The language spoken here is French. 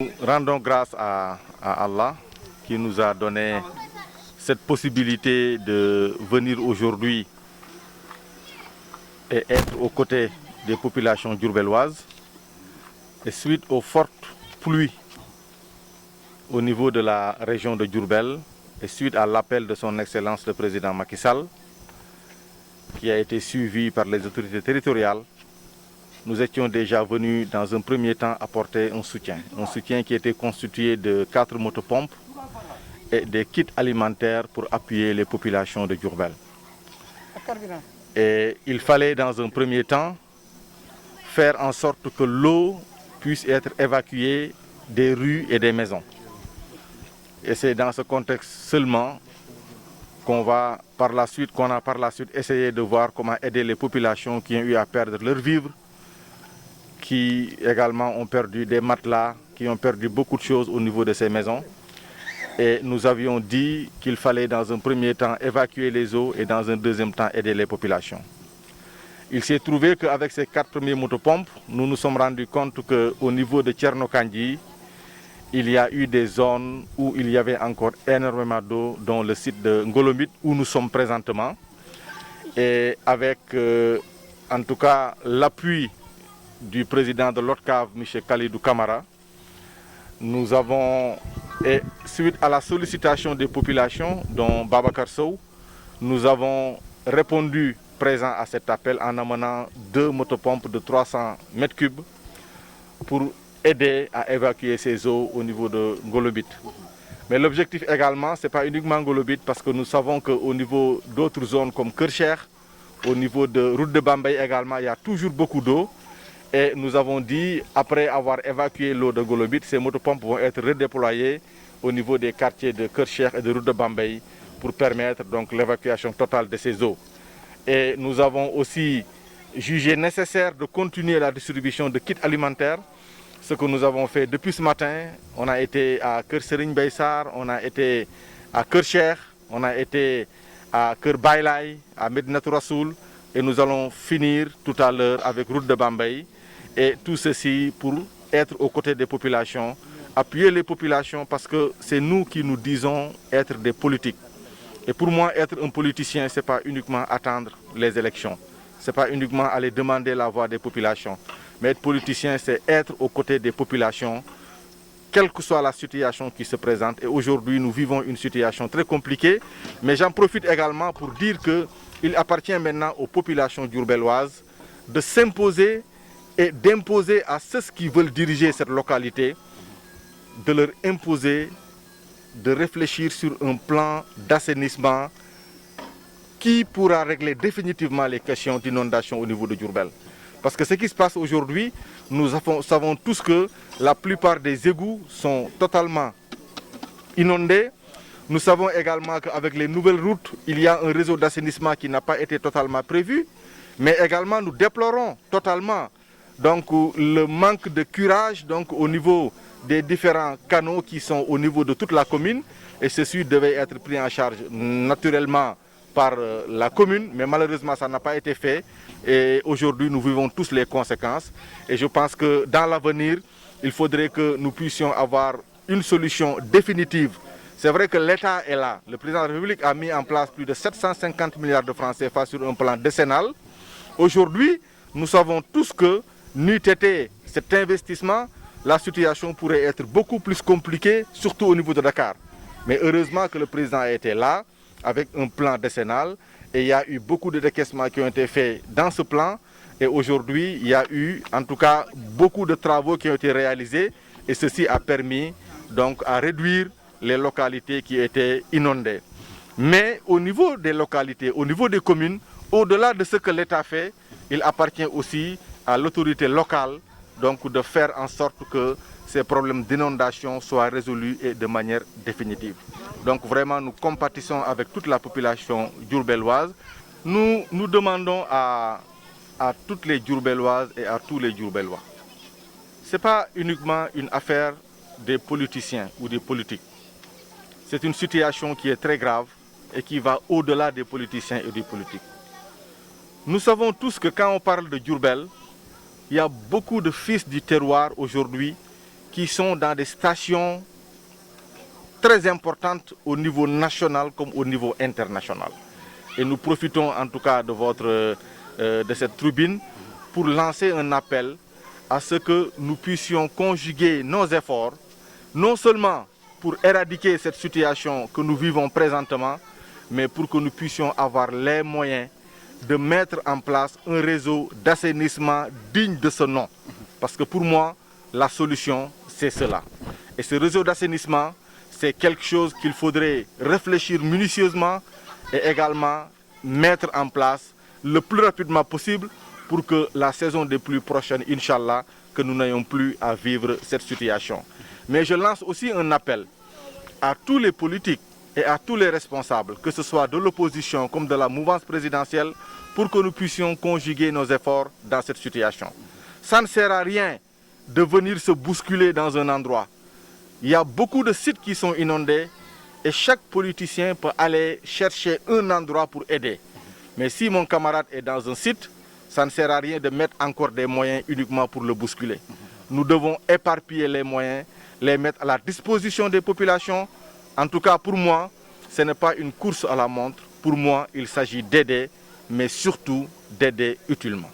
Nous rendons grâce à Allah qui nous a donné cette possibilité de venir aujourd'hui et être aux côtés des populations diourbelloises. Et suite aux fortes pluies au niveau de la région de Diourbel et suite à l'appel de son Excellence le Président Macky Sall, qui a été suivi par les autorités territoriales, nous étions déjà venus dans un premier temps apporter un soutien qui était constitué de 4 motopompes et des kits alimentaires pour appuyer les populations de Diourbel. Et il fallait dans un premier temps faire en sorte que l'eau puisse être évacuée des rues et des maisons. Et c'est dans ce contexte seulement qu'on a par la suite essayé de voir comment aider les populations qui ont eu à perdre leurs vivres, qui également ont perdu des matelas, qui ont perdu beaucoup de choses au niveau de ces maisons. Et nous avions dit qu'il fallait dans un premier temps évacuer les eaux et dans un deuxième temps aider les populations. Il s'est trouvé qu'avec ces 4 premiers motopompes, nous nous sommes rendus compte qu'au niveau de Tchernokandji, il y a eu des zones où il y avait encore énormément d'eau, dont le site de Ngolomit où nous sommes présentement. Et avec en tout cas l'appui du président de l'ODCAV, M. Khalidou Kamara, nous avons, et suite à la sollicitation des populations, dont Babacar Sow, nous avons répondu présent à cet appel en amenant 2 motopompes de 300 m3 pour aider à évacuer ces eaux au niveau de Ngolobit. Mais l'objectif également, ce n'est pas uniquement Ngolobit, parce que nous savons qu'au niveau d'autres zones comme Kercher, au niveau de route de Bambay également, il y a toujours beaucoup d'eau. Et nous avons dit, après avoir évacué l'eau de Ngolobit, ces motopompes vont être redéployées au niveau des quartiers de Kercher et de route de Bambay pour permettre donc l'évacuation totale de ces eaux. Et nous avons aussi jugé nécessaire de continuer la distribution de kits alimentaires. Ce que nous avons fait depuis ce matin, on a été à Kersering Baysar, on a été à Kercher, on a été à Kerbailay, à Medinatou Rassoul, et nous allons finir tout à l'heure avec route de Bambay. Et tout ceci pour être aux côtés des populations, appuyer les populations, parce que c'est nous qui nous disons être des politiques. Et pour moi, être un politicien, ce n'est pas uniquement attendre les élections. Ce n'est pas uniquement aller demander la voix des populations. Mais être politicien, c'est être aux côtés des populations, quelle que soit la situation qui se présente. Et aujourd'hui, nous vivons une situation très compliquée. Mais j'en profite également pour dire qu'il appartient maintenant aux populations diourbelloises de s'imposer et d'imposer à ceux qui veulent diriger cette localité, de leur imposer de réfléchir sur un plan d'assainissement qui pourra régler définitivement les questions d'inondation au niveau de Diourbel. Parce que ce qui se passe aujourd'hui, nous savons tous que la plupart des égouts sont totalement inondés. Nous savons également qu'avec les nouvelles routes, il y a un réseau d'assainissement qui n'a pas été totalement prévu. Mais également, nous déplorons totalement donc, le manque de curage donc, au niveau des différents canaux qui sont au niveau de toute la commune. Et ceci devait être pris en charge naturellement par la commune, mais malheureusement ça n'a pas été fait. Et aujourd'hui nous vivons tous les conséquences. Et je pense que dans l'avenir, il faudrait que nous puissions avoir une solution définitive. C'est vrai que l'État est là. Le président de la République a mis en place plus de 750 milliards de francs CFA sur un plan décennal. Aujourd'hui, nous savons tous que, n'eût été cet investissement, la situation pourrait être beaucoup plus compliquée, surtout au niveau de Dakar. Mais heureusement que le président a été là, avec un plan décennal, et il y a eu beaucoup de décaissements qui ont été faits dans ce plan. Et aujourd'hui, il y a eu en tout cas beaucoup de travaux qui ont été réalisés, et ceci a permis donc à réduire les localités qui étaient inondées. Mais au niveau des localités, au niveau des communes, au-delà de ce que l'État fait, il appartient aussi à l'autorité locale donc, de faire en sorte que ces problèmes d'inondation soient résolus et de manière définitive. Donc vraiment, nous compatissons avec toute la population diourbelloise. Nous demandons à toutes les diourbelloises et à tous les diourbellois. Ce n'est pas uniquement une affaire des politiciens ou des politiques. C'est une situation qui est très grave et qui va au-delà des politiciens et des politiques. Nous savons tous que quand on parle de Diourbel, il y a beaucoup de fils du terroir aujourd'hui qui sont dans des stations très importantes au niveau national comme au niveau international. Et nous profitons en tout cas de cette tribune pour lancer un appel à ce que nous puissions conjuguer nos efforts, non seulement pour éradiquer cette situation que nous vivons présentement, mais pour que nous puissions avoir les moyens de mettre en place un réseau d'assainissement digne de ce nom. Parce que pour moi, la solution, c'est cela. Et ce réseau d'assainissement, c'est quelque chose qu'il faudrait réfléchir minutieusement et également mettre en place le plus rapidement possible pour que la saison des pluies prochaines, Inch'Allah, que nous n'ayons plus à vivre cette situation. Mais je lance aussi un appel à tous les politiques et à tous les responsables, que ce soit de l'opposition comme de la mouvance présidentielle, pour que nous puissions conjuguer nos efforts dans cette situation. Ça ne sert à rien de venir se bousculer dans un endroit. Il y a beaucoup de sites qui sont inondés et chaque politicien peut aller chercher un endroit pour aider. Mais si mon camarade est dans un site, ça ne sert à rien de mettre encore des moyens uniquement pour le bousculer. Nous devons éparpiller les moyens, les mettre à la disposition des populations. En tout cas, pour moi, ce n'est pas une course à la montre. Pour moi, il s'agit d'aider, mais surtout d'aider utilement.